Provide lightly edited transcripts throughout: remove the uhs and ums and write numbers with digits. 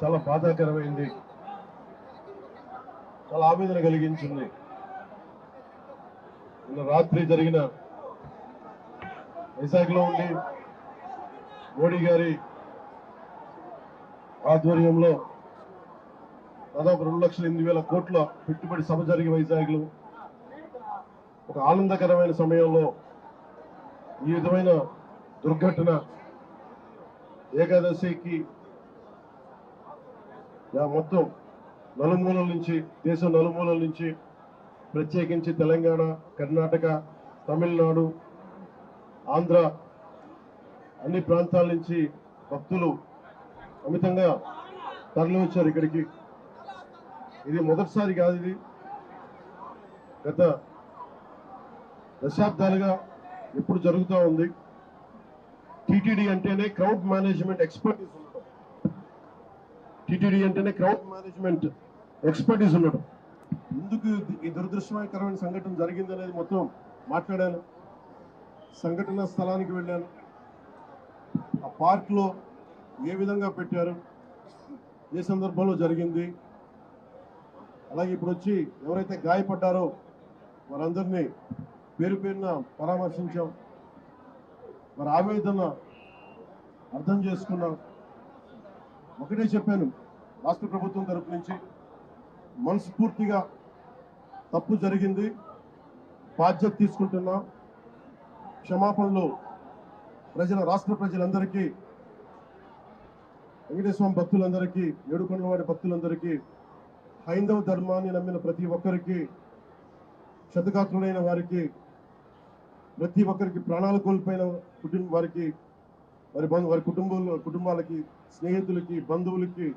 చాలా బాధాకరమైంది, చాలా ఆవేదన కలిగించింది. నిన్న రాత్రి జరిగిన వైజాగ్లో ఉండి మోడీ గారి ఆధ్వర్యంలో దాదాపు 2,08,000 కోట్ల పెట్టుబడి సభ జరిగి వైజాగ్లో ఒక ఆనందకరమైన సమయంలో ఈ విధమైన దుర్ఘటన ఏకాదశికి మొత్తం నలుమూలల నుంచి, దేశం నలుమూలల నుంచి, ప్రత్యేకించి తెలంగాణ, కర్ణాటక, తమిళనాడు, ఆంధ్ర అన్ని ప్రాంతాల నుంచి భక్తులు అమితంగా తరలి వచ్చారు ఇక్కడికి. ఇది మొదటిసారి కాదు, ఇది గత దశాబ్దాలుగా ఎప్పుడు జరుగుతూ ఉంది. టీటీడీ అంటేనే క్రౌడ్ మేనేజ్మెంట్ ఎక్స్పర్టీస్ ఉండడం, టీటీడీ అంటేనే క్రౌడ్ మేనేజ్మెంట్ ఎక్స్పర్టీస్ ఉండడం. ఎందుకు ఈ దురదృష్టకరమైన సంఘటన జరిగింది అనేది మొత్తం మాట్లాడాను. సంఘటన స్థలానికి వెళ్ళాను. ఆ పార్క్లో ఏ విధంగా పెట్టారు, ఏ సందర్భంలో జరిగింది, అలాగే ఇప్పుడు వచ్చి ఎవరైతే గాయపడ్డారో వారందరినీ పేరు పేరున పరామర్శించాం. వారి ఆవేదన అర్థం చేసుకున్నాం. ఒకటే చెప్పాను, రాష్ట్ర ప్రభుత్వం తరపు నుంచి మనస్ఫూర్తిగా తప్పు జరిగింది, బాధ్యత తీసుకుంటున్నాం. క్షమాపణలు రాష్ట్ర ప్రజలందరికీ, వెంకటేశ్వర భక్తులందరికీ, ఏడుకొండలవాడి భక్తులందరికీ, హైందవ ధర్మాన్ని నమ్మిన ప్రతి ఒక్కరికి, క్షతగాత్రులైన వారికి, ప్రతి ఒక్కరికి, ప్రాణాలు కోల్పోయిన వారికి, వారి కుటుంబాలకి, స్నేహితులకి, బంధువులకి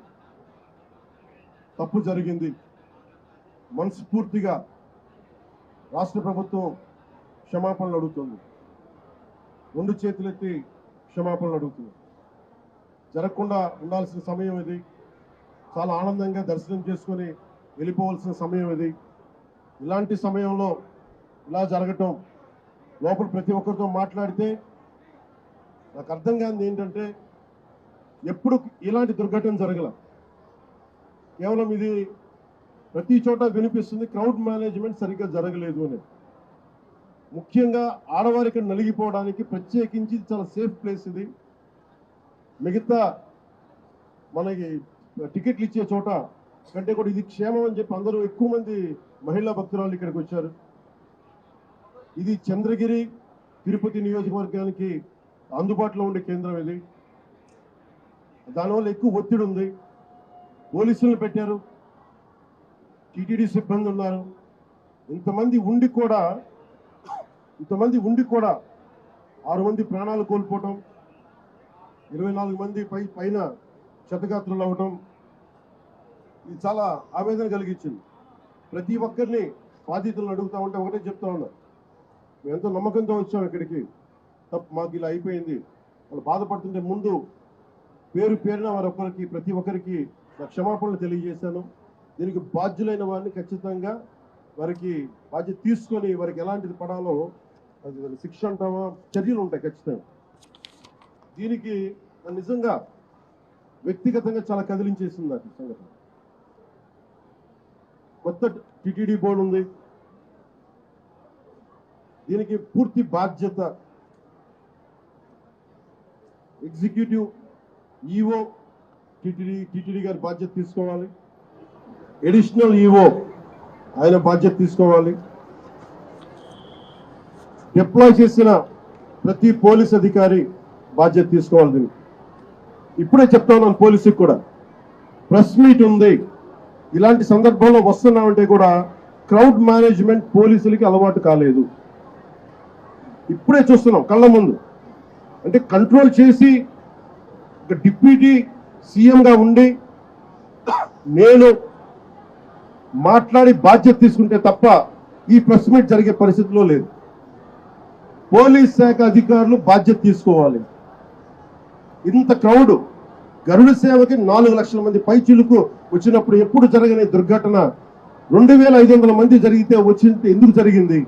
తప్పు జరిగింది. మనస్ఫూర్తిగా రాష్ట్ర ప్రభుత్వం క్షమాపణలు అడుగుతుంది. 2 చేతులెత్తి క్షమాపణలు అడుగుతుంది. జరగకుండా ఉండాల్సిన సమయం ఇది. చాలా ఆనందంగా దర్శనం చేసుకొని వెళ్ళిపోవాల్సిన సమయం ఇది. ఇలాంటి సమయంలో ఇలా జరగటం, లోపల ప్రతి ఒక్కరితో మాట్లాడితే నాకు అర్థం కానిది ఏంటంటే, ఎప్పుడు ఇలాంటి దుర్ఘటన జరగల. కేవలం ఇది ప్రతి చోట వినిపిస్తుంది, క్రౌడ్ మేనేజ్మెంట్ సరిగ్గా జరగలేదు అని. ముఖ్యంగా ఆడవారికి నలిగిపోవడానికి ప్రత్యేకించి చాలా సేఫ్ ప్లేస్ ఇది. మిగతా మనకి టికెట్లు ఇచ్చే చోట కంటే కూడా ఇది క్షేమం అని చెప్పి అందరూ, ఎక్కువ మంది మహిళా భక్తురాలు ఇక్కడికి వచ్చారు. ఇది చంద్రగిరి, తిరుపతి నియోజకవర్గానికి అందుబాటులో ఉండే కేంద్రం ఇది. దానివల్ల ఎక్కువ ఒత్తిడి ఉంది. పోలీసులను పెట్టారు, టీటీడీ సిబ్బంది ఉన్నారు. ఇంతమంది ఉండి కూడా 6 మంది ప్రాణాలు కోల్పోవటం, 24 మంది పైన క్షతగాత్రులు అవ్వటం, ఇది చాలా ఆవేదన కలిగించింది. ప్రతి ఒక్కరిని బాధితులను అడుగుతా ఉంటే ఒకటే చెప్తా ఉన్నా, మేము ఎంతో నమ్మకంతో వచ్చాం ఇక్కడికి, మాకు ఇలా అయిపోయింది. వాళ్ళు బాధపడుతుంటే ముందు పేరున ప్రతి ఒక్కరికి నా క్షమాపణలు తెలియజేశాను. దీనికి బాధ్యులైన వారిని ఖచ్చితంగా వారికి బాధ్యత తీసుకొని వారికి ఎలాంటిది పడాలో అది శిక్ష అంటామా, చర్యలు ఉంటాయి ఖచ్చితంగా. దీనికి నిజంగా వ్యక్తిగతంగా చాలా కదిలించేసింది నాకు సంగతి. కొత్త టిటిడి బోర్డు ఉంది, దీనికి పూర్తి బాధ్యత ఎగ్జిక్యూటివ్ ఈఓ టిటిడి గారి బాధ్యత తీసుకోవాలి. అడిషనల్ ఈఓ ఆయన బాధ్యత తీసుకోవాలి. డిప్లాయ్ చేసిన ప్రతి పోలీస్ అధికారి బాధ్యత తీసుకోవాలి. దీనికి ఇప్పుడే చెప్తా ఉన్నాను, పోలీసుకి కూడా ప్రెస్ మీట్ ఉంది. ఇలాంటి సందర్భంలో వస్తున్నామంటే కూడా క్రౌడ్ మేనేజ్మెంట్ పోలీసులకి అలవాటు కాలేదు. ఇప్పుడే చూస్తున్నాం కళ్ళ ముందు. అంటే కంట్రోల్ చేసి డిప్యూటీ సీఎంగా ఉండి నేను మాట్లాడి బాధ్యత తీసుకుంటే తప్ప ఈ ప్రెస్ మీట్ జరిగే పరిస్థితిలో లేదు. పోలీస్ శాఖ అధికారులు బాధ్యత తీసుకోవాలి. ఇంత క్రౌడ్, గరుడ సేవకి 4 లక్షల మంది పైచిలుకు వచ్చినప్పుడు ఎప్పుడు జరగని దుర్ఘటన 2500 మంది జరిగితే వచ్చింది ఎందుకు జరిగింది?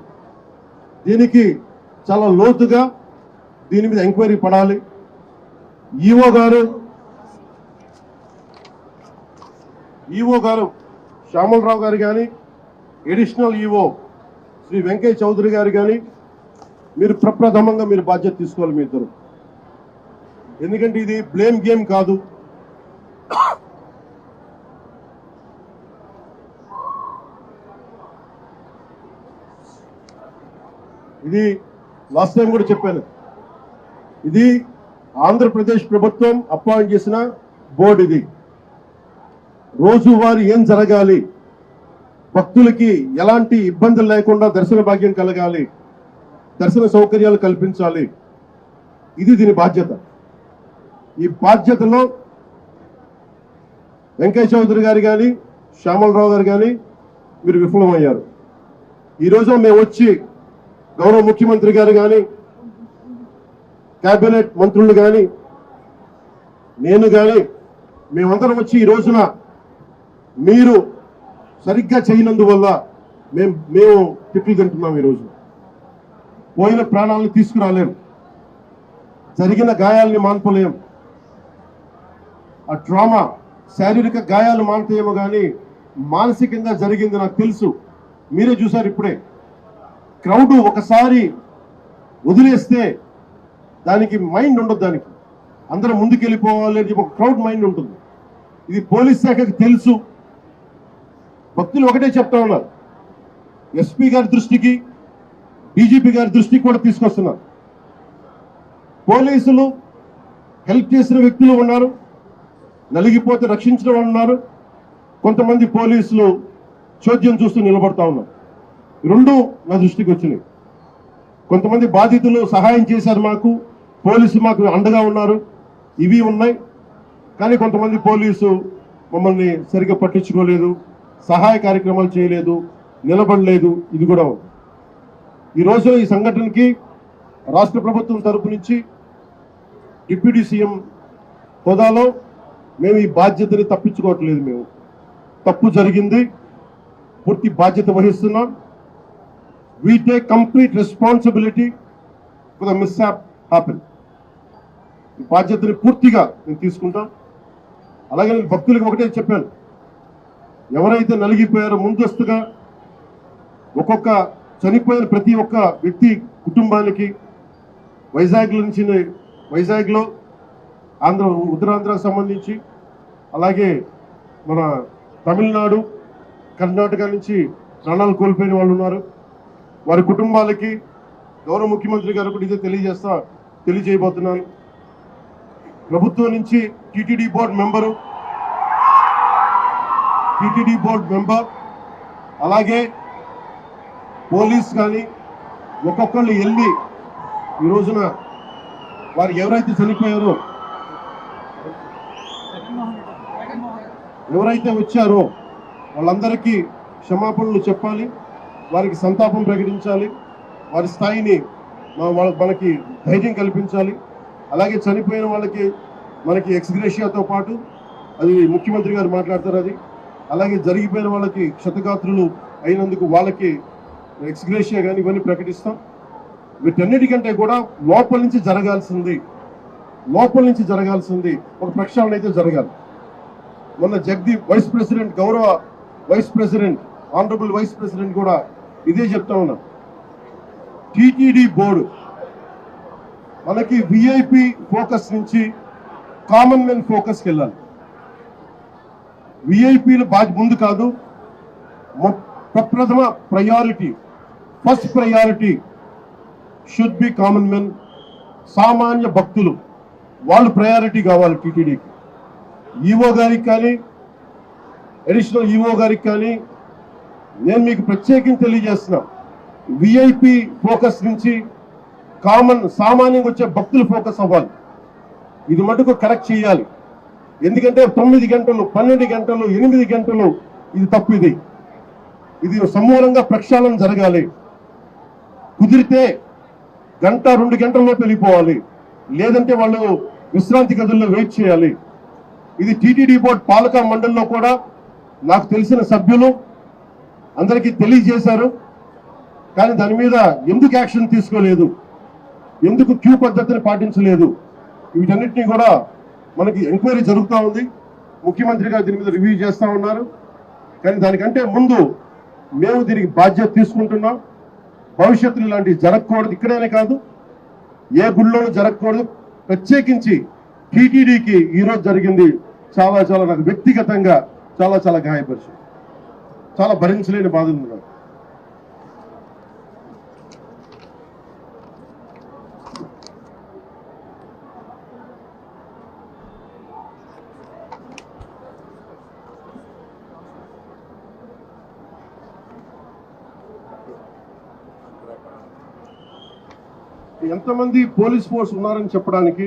దీనికి చాలా లోతుగా దీని మీద ఎంక్వైరీ పడాలి. ఈఓ గారు ఈఓ గారు శ్యామలరావు గారు కానీ, అడిషనల్ ఈఓ శ్రీ వెంకయ్య చౌదరి గారు కానీ మీరు ప్రప్రథమంగా మీరు బాధ్యత తీసుకోవాలి మీ ఇద్దరు. ఎందుకంటే ఇది బ్లేమ్ గేమ్ కాదు. ఇది లాస్ట్ టైం కూడా చెప్పాను, ఇది ఆంధ్రప్రదేశ్ ప్రభుత్వం అపాయింట్ చేసిన బోర్డు. ఇది రోజువారీ ఏం జరగాలి, భక్తులకి ఎలాంటి ఇబ్బందులు లేకుండా దర్శన భాగ్యం కలగాలి, దర్శన సౌకర్యాలు కల్పించాలి, ఇది దీని బాధ్యత. ఈ బాధ్యతలో వెంకయ్య చౌదరి గారు కానీ, శ్యామలరావు గారు కానీ మీరు విఫలమయ్యారు. ఈరోజు మేము వచ్చి గౌరవ ముఖ్యమంత్రి గారు కానీ, కేబినెట్ మంత్రులు కానీ, నేను కానీ మేమందరం వచ్చి ఈ రోజున మీరు సరిగ్గా చేయనందువల్ల మేము తిట్లు తింటున్నాం. ఈరోజు పోయిన ప్రాణాలను తీసుకురాలేం, జరిగిన గాయాలని మాన్పలేం. ఆ ట్రామా శారీరక గాయాలు మానుతాయేమో కానీ మానసికంగా జరిగింది నాకు తెలుసు. మీరే చూసారు ఇప్పుడే. క్రౌడ్ ఒకసారి వదిలేస్తే దానికి మైండ్ ఉండదు, దానికి అందరూ ముందుకెళ్ళిపోవాలి అని ఒక క్రౌడ్ మైండ్ ఉంటుంది. ఇది పోలీస్ శాఖకి తెలుసు. భక్తులు ఒకటే చెప్తా ఉన్నారు, ఎస్పీ గారి దృష్టికి, డీజీపీ గారి దృష్టికి కూడా తీసుకొస్తున్నారు. పోలీసులు హెల్ప్ చేసిన వ్యక్తులు ఉన్నారు, నలిగిపోతే రక్షించిన వాళ్ళు ఉన్నారు. కొంతమంది పోలీసులు చోద్యం చూస్తూ నిలబడతా ఉన్నారు. రెండు నా దృష్టికి వచ్చినాయి. కొంతమంది బాధితులు సహాయం చేశారు, మాకు పోలీసు మాకు అండగా ఉన్నారు, ఇవి ఉన్నాయి. కానీ కొంతమంది పోలీసు మమ్మల్ని సరిగ్గా పట్టించుకోలేదు, సహాయ కార్యక్రమాలు చేయలేదు, నిలబడలేదు. ఇది కూడా ఉంది. ఈరోజు ఈ సంఘటనకి రాష్ట్ర ప్రభుత్వం తరపు నుంచి డిప్యూటీ సీఎం హోదాలో మేము ఈ బాధ్యతని తప్పించుకోవట్లేదు. మేము తప్పు జరిగింది, పూర్తి బాధ్యత వహిస్తున్నాం. We take complete responsibility for the mishap happened. ఈ బాధ్యతని పూర్తిగా నేను తీసుకుంటాం. అలాగే నేను భక్తులకు ఒకటే చెప్పాను, ఎవరైతే నలిగిపోయారో ముందస్తుగా ఒక్కొక్క చనిపోయిన ప్రతి ఒక్క వ్యక్తి కుటుంబానికి వైజాగ్లో ఉత్తరాంధ్రకు సంబంధించి, అలాగే మన తమిళనాడు, కర్ణాటక నుంచి ప్రాణాలు కోల్పోయిన వాళ్ళు ఉన్నారు. వారి కుటుంబాలకి గౌరవ ముఖ్యమంత్రి గారు కూడా ఇదే తెలియజేయబోతున్నాను. ప్రభుత్వం నుంచి టీటీడీ బోర్డు మెంబర్ అలాగే పోలీస్ కానీ ఒక్కొక్కళ్ళు వెళ్ళి ఈ రోజున వారు ఎవరైతే చనిపోయారో, ఎవరైతే వచ్చారో వాళ్ళందరికీ క్షమాపణలు చెప్పాలి, వారికి సంతాపం ప్రకటించాలి, వారి స్థాయిని మనకి ధైర్యం కల్పించాలి. అలాగే చనిపోయిన వాళ్ళకి మనకి ఎక్స్గ్రేషియాతో పాటు అది ముఖ్యమంత్రి గారు మాట్లాడతారు. అది అలాగే జరిగిపోయిన వాళ్ళకి క్షతగాత్రులు అయినందుకు వాళ్ళకి ఎక్స్గ్రేషియా కానీ ఇవన్నీ ప్రకటిస్తాం. వీటన్నిటికంటే కూడా లోపల నుంచి జరగాల్సింది ఒక ప్రక్షాళన అయితే జరగాలి. మొన్న జగదీప్ గౌరవ vice president honourable vice president కూడా ఇదే చెప్తా ఉన్నా. టీటీడీ బోర్డు మనకి విఐపి ఫోకస్ నుంచి కామన్ మెన్ ఫోకస్కి వెళ్ళాలి. విఐపీలు ముందు కాదు, ప్రప్రథమ priority, first priority should be common men. సామాన్య భక్తులు వాళ్ళు ప్రయారిటీ కావాలి టీటీడీకి. ఈఓ గారికి కానీ, అడిషనల్ ఈఓ గారికి కానీ నేను మీకు ప్రత్యేకించి తెలియజేస్తున్నా, విఐపి ఫోకస్ నుంచి సామాన్యంగా వచ్చే భక్తులు ఫోకస్ అవ్వాలి. ఇది మటుకు కరెక్ట్ చేయాలి. ఎందుకంటే 9 గంటలు, 12 గంటలు, 8 గంటలు ఇది తప్పు. ఇది సమూలంగా ప్రక్షాళన జరగాలి. కుదిరితే 1-2 గంటల్లో వెళ్ళిపోవాలి, లేదంటే వాళ్ళు విశ్రాంతి గదుల్లో వెయిట్ చేయాలి. ఇది టీటీడీ బోర్డు పాలక మండలిలో కూడా నాకు తెలిసిన సభ్యులు అందరికీ తెలియజేశారు. కానీ దాని మీద ఎందుకు యాక్షన్ తీసుకోలేదు, ఎందుకు క్యూ పద్ధతిని పాటించలేదు, వీటన్నిటినీ కూడా మనకి ఎంక్వైరీ జరుగుతూ ఉంది. ముఖ్యమంత్రి గారు దీని మీద రివ్యూ చేస్తూ ఉన్నారు. కానీ దానికంటే ముందు మేము దీనికి బాధ్యత తీసుకుంటున్నాం. భవిష్యత్తులో ఇలాంటివి జరగకూడదు. ఇక్కడనే కాదు, ఏ గుళ్ళోనూ జరగకూడదు. ప్రత్యేకించి టీటీడీకి ఈరోజు జరిగింది చాలా చాలా నాకు వ్యక్తిగతంగా చాలా చాలా గాయపరిచింది. చాలా భరించలేని బాధలు ఉన్నాయి. ఎంతమంది పోలీస్ ఫోర్స్ ఉన్నారని చెప్పడానికి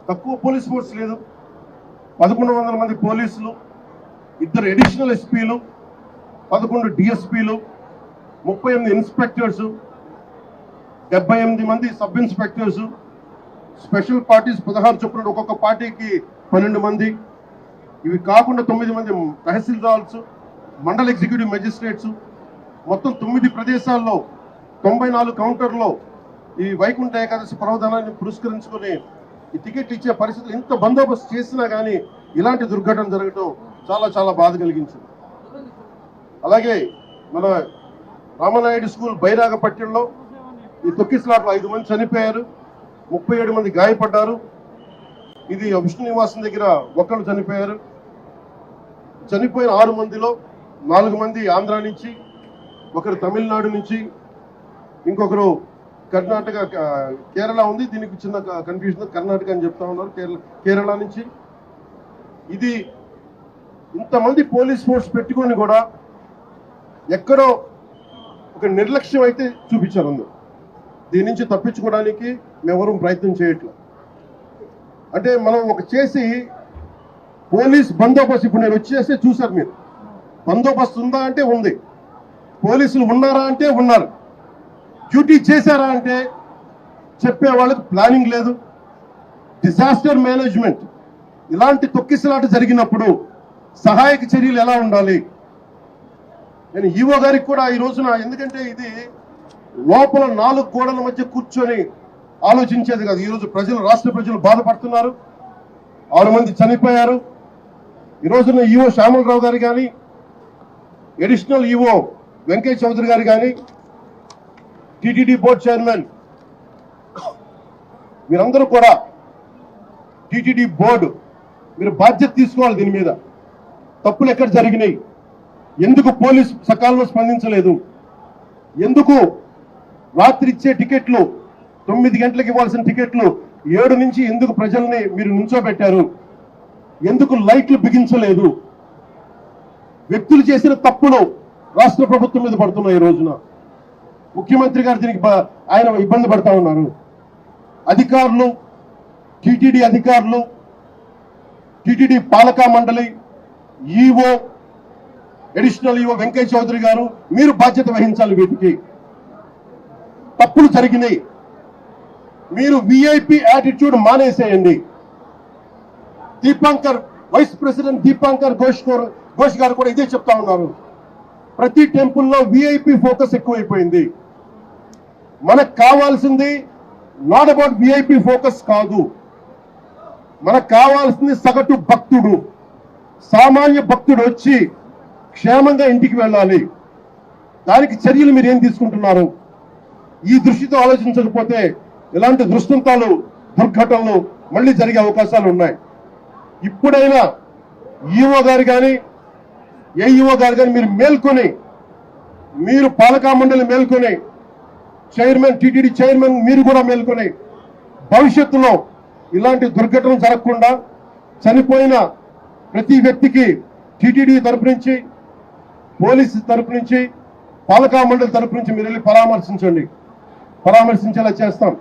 తక్కువ పోలీస్ ఫోర్స్ లేదు. 1100 మంది పోలీసులు, 2 అడిషనల్ ఎస్పీలు, 11 డిఎస్పీలు, 38 ఇన్స్పెక్టర్స్, 78 మంది సబ్ ఇన్స్పెక్టర్స్, స్పెషల్ పార్టీస్ 16 చొప్పున ఒక్కొక్క పార్టీకి 12 మంది. ఇవి కాకుండా 9 మంది తహసీల్దార్స్, మండల ఎగ్జిక్యూటివ్ మెజిస్ట్రేట్స్, మొత్తం 9 ప్రదేశాల్లో 94 కౌంటర్లో ఈ వైకుంఠ ఏకాదశి పర్వదినాన్ని పురస్కరించుకుని ఈ టికెట్ ఇచ్చే పరిస్థితులు ఇంత బందోబస్తు చేసినా కానీ ఇలాంటి దుర్ఘటన జరగడం చాలా చాలా బాధ కలిగించింది. అలాగే మన రామనాయుడు స్కూల్ బైరాగపట్నంలో ఈ తొక్కిసలాట్లో 5 మంది చనిపోయారు, 37 మంది గాయపడ్డారు. ఇది విష్ణు నివాసం దగ్గర ఒకళ్ళు చనిపోయారు. చనిపోయిన 6 మందిలో 4 మంది ఆంధ్ర నుంచి, ఒకరు తమిళనాడు నుంచి, ఇంకొకరు కర్ణాటక, కేరళ ఉంది. దీనికి చిన్న కన్ఫ్యూజన్, కర్ణాటక అని చెప్తా ఉన్నారు, కేరళ నుంచి. ఇది ఇంతమంది పోలీస్ ఫోర్స్ పెట్టుకొని కూడా ఎక్కడో ఒక నిర్లక్ష్యం అయితే చూపించారు అందరూ. దీని నుంచి తప్పించుకోవడానికి మేమెవరూ ప్రయత్నం చేయట్లేదు. అంటే మనం ఒక చేసి పోలీస్ బందోబస్తు, ఇప్పుడు నేను వచ్చేస్తే చూశారు మీరు, బందోబస్తు ఉందా అంటే ఉంది, పోలీసులు ఉన్నారా అంటే ఉన్నారు, డ్యూటీ చేశారా అంటే చెప్పే వాళ్ళకి ప్లానింగ్ లేదు. డిజాస్టర్ మేనేజ్మెంట్, ఇలాంటి తొక్కిసలాట జరిగినప్పుడు సహాయక చర్యలు ఎలా ఉండాలి. నేను ఈవో గారికి కూడా ఈ రోజున, ఎందుకంటే ఇది లోపల 4 గోడల మధ్య కూర్చొని ఆలోచించేది కాదు. ఈరోజు ప్రజలు, రాష్ట్ర ప్రజలు బాధపడుతున్నారు. 6 మంది చనిపోయారు. ఈ రోజున ఈవో శ్యామలరావు గారు కానీ, అడిషనల్ ఈవో వెంకయ్య చౌదరి గారు కానీ, టీటీడీ బోర్డు చైర్మన్, మీరందరూ కూడా టీటీడీ బోర్డు మీరు బాధ్యత తీసుకోవాలి. దీని మీద తప్పులు ఎక్కడ జరిగినాయి, ఎందుకు పోలీస్ సకాలంలో స్పందించలేదు, ఎందుకు రాత్రి ఇచ్చే టికెట్లు 9 గంటలకు ఇవ్వాల్సిన టికెట్లు 7 నుంచి ఎందుకు ప్రజల్ని మీరు నుంచోబెట్టారు, ఎందుకు లైట్లు బిగించలేదు. వ్యక్తులు చేసిన తప్పులు రాష్ట్ర ప్రభుత్వం మీద పడుతున్నాయి. ఈ రోజున ముఖ్యమంత్రి గారు దీనికి ఆయన ఇబ్బంది పడతా ఉన్నారు. అధికారులు, టీటీడీ అధికారులు, టీటీడీ పాలకా మండలి, EO, additional EO Venkaiah Chowdary garu, మీరు బాధ్యత వహించాలి. వీటికి తప్పులు జరిగినాయి. మీరు విఐపి యాటిట్యూడ్ మానేసేయండి. దీపాంకర్, వైస్ ప్రెసిడెంట్ దీపాంకర్ ఘోష్ గారు కూడా ఇదే చెప్తా ఉన్నారు. ప్రతి టెంపుల్లో విఐపి ఫోకస్ ఎక్కువైపోయింది. మనకు కావాల్సింది నాట్ అబౌట్ విఐపి ఫోకస్ కాదు, మనకు కావాల్సింది సగటు భక్తుడు, సామాన్య భక్తుడు వచ్చి క్షేమంగా ఇంటికి వెళ్ళాలి. దానికి చర్యలు మీరు ఏం తీసుకుంటున్నారు? ఈ దృష్టితో ఆలోచించకపోతే ఇలాంటి దృష్టాంతాలు, దుర్ఘటనలు మళ్ళీ జరిగే అవకాశాలు ఉన్నాయి. ఇప్పుడైనా ఈఓ గారు కానీ, ఏఈఓ గారు కానీ మీరు మేల్కొని, మీరు పాలకా మండలి మేల్కొని, చైర్మన్, టీటీడీ చైర్మన్ మీరు కూడా మేల్కొని, భవిష్యత్తులో ఇలాంటి దుర్ఘటనలు జరగకుండా చనిపోయిన ప్రతి వ్యక్తికి టీటీడీ తరపు నుంచి, పోలీసు తరపు నుంచి, పాలకా మండలి తరపు నుంచి మీరు వెళ్ళి పరామర్శించేలా చేస్తాం.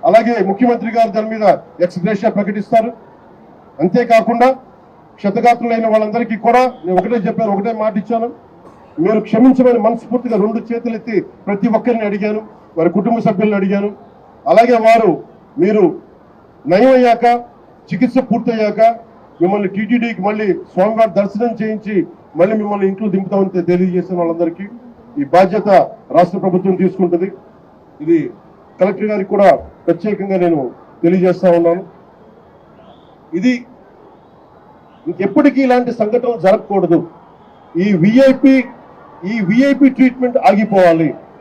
అలాగే ముఖ్యమంత్రి గారు దాని మీద ఎక్స్ గ్రేషియా ప్రకటిస్తారు. అంతేకాకుండా క్షతగాత్రులైన వాళ్ళందరికీ కూడా నేను ఒకటే మాట ఇచ్చాను, మీరు క్షమించమని మనస్ఫూర్తిగా 2 చేతులు ఎత్తి ప్రతి ఒక్కరిని అడిగాను, వారి కుటుంబ సభ్యులను అడిగాను. అలాగే మీరు నయం అయ్యాక, చికిత్స పూర్తయ్యాక మిమ్మల్ని టీటీడీకి మళ్ళీ స్వామివారి దర్శనం చేయించి మళ్ళీ మిమ్మల్ని ఇంట్లో దింపుతామని తెలియజేసిన వాళ్ళందరికీ ఈ బాధ్యత రాష్ట్ర ప్రభుత్వం తీసుకుంటుంది. ఇది కలెక్టర్ గారికి కూడా ప్రత్యేకంగా నేను తెలియజేస్తా ఉన్నాను. ఇది ఇంకెప్పటికీ ఇలాంటి సంఘటనలు జరగకూడదు. ఈ విఐపి ట్రీట్మెంట్ ఆగిపోవాలి.